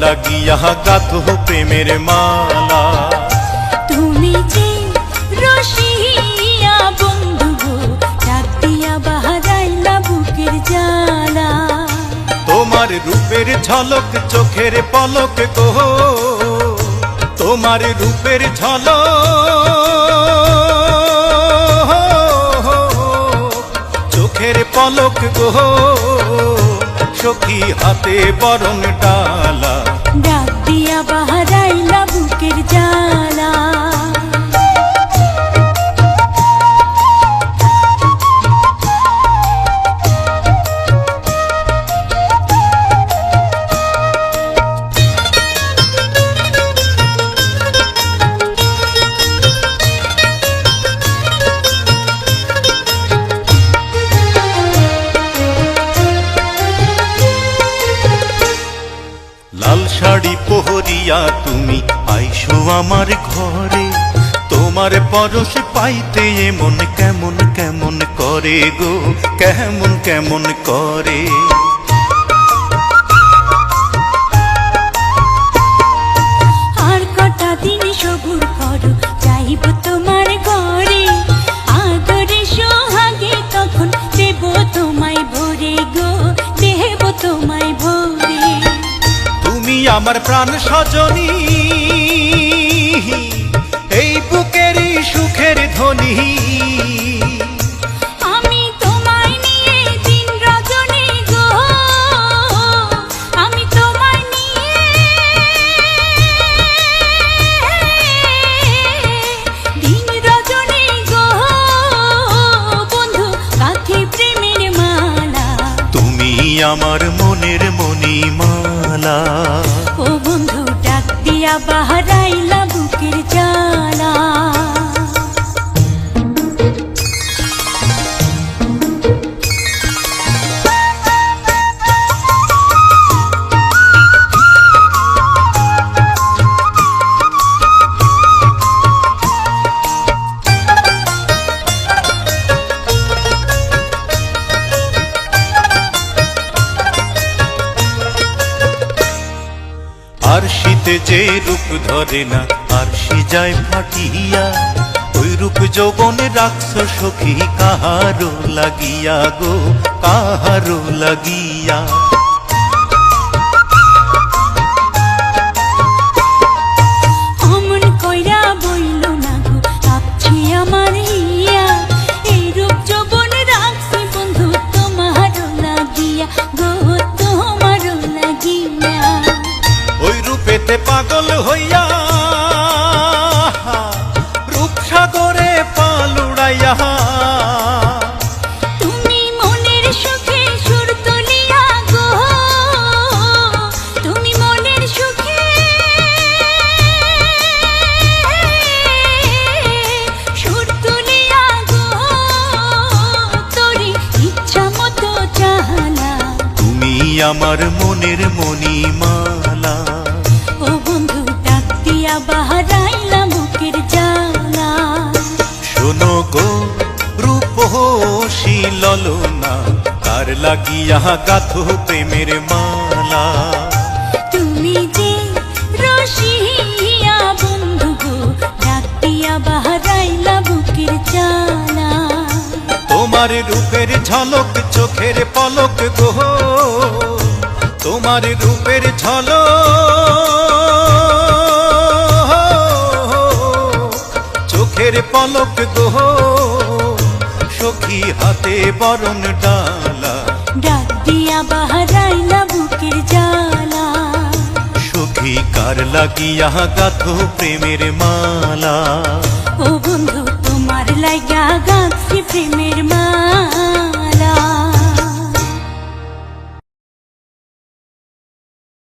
লাগিয়া গাথো প্রেমের মালা। তুমি যে রসিয়া বন্ধু গো, ডাক দিয়া বাহারাইলা বুকের জ্বালা। তোমার রূপের ঝলক চোখের পলক গো, তোমার রূপের ঝলক চোখের পলক গো, সখী হাতে বরণ ডালা। ডাক দিয়া বাহারাইলা বুকের জ্বালা। লাল শাড়ি পহরিয়া তুমি আইসো আমার ঘরে, তোমার পরশ পাইতে মন কেমন কেমন করে গো, কেমন কেমন করে। আর কটা দিন সবুর করো, যাইব তোমার ঘরে। আদরে সোহাগে তখন দেব তোমায় ভরে গো, দেব তোমায় ভরে। তুমি আমার প্রাণ সজনী, এই বুকেরই সুখের ধ্বনি। আমি তোমায় নিয়ে দিন রজনী গো, আমি তোমায় নিয়ে দিন রজনী গো, বন্ধু গাঁথি প্রেমের মালা। তুমি আমার মনের মণিমালা। ও বন্ধু ডাক দিয়া বাহারাইলা বুকের জ্বালা। আর শীতে যে রূপ ধরে না, আর সে যায় ফাটিয়া, ওই রূপ যৌবনে রাখছ সখী কাহারো লাগিয়া গো, কাহারো লাগিয়া। অমন কইরা বইল না গো, ভাবছি আমার হিয়া। এই রূপ যৌবন রাখছি বন্ধু তোমারও লাগিয়া গো, তোমারও লাগিয়া। ওই রূপেতে পাগল হইয়া, রূপসাগরে পাল উড়াইয়া। তুমি মনের সুখে সুর তুলিয়া গো, তুমি মনের সুখে সুর তুলিয়া গো, তোরি ইচ্ছা মতো চাহনা। তুমি আমার মনের মণিমালা। ও বন্ধু ডাক দিয়া বাহারাইলা বুকের জ্বালা। শোনো গো রূপসী ললনা, কার লাগিয়া গাথো প্রেমের মালা। তুমি যে রসিয়া বন্ধু গো, ডাক দিয়া বাহারাইলা বুকের জ্বালা। তোমার রূপের ঝলক চোখের পলক গো, তোমার রূপের ঝলক চোখের পলক গো, সখী হাতে বরণ ডালা। ডাক দিয়া বাহারাইলা বুকের জ্বালা। সখী কার লাগিয়া গাথো প্রেমের মালা। ও বন্ধু তোমার লাগা গাছি প্রেমের মালা।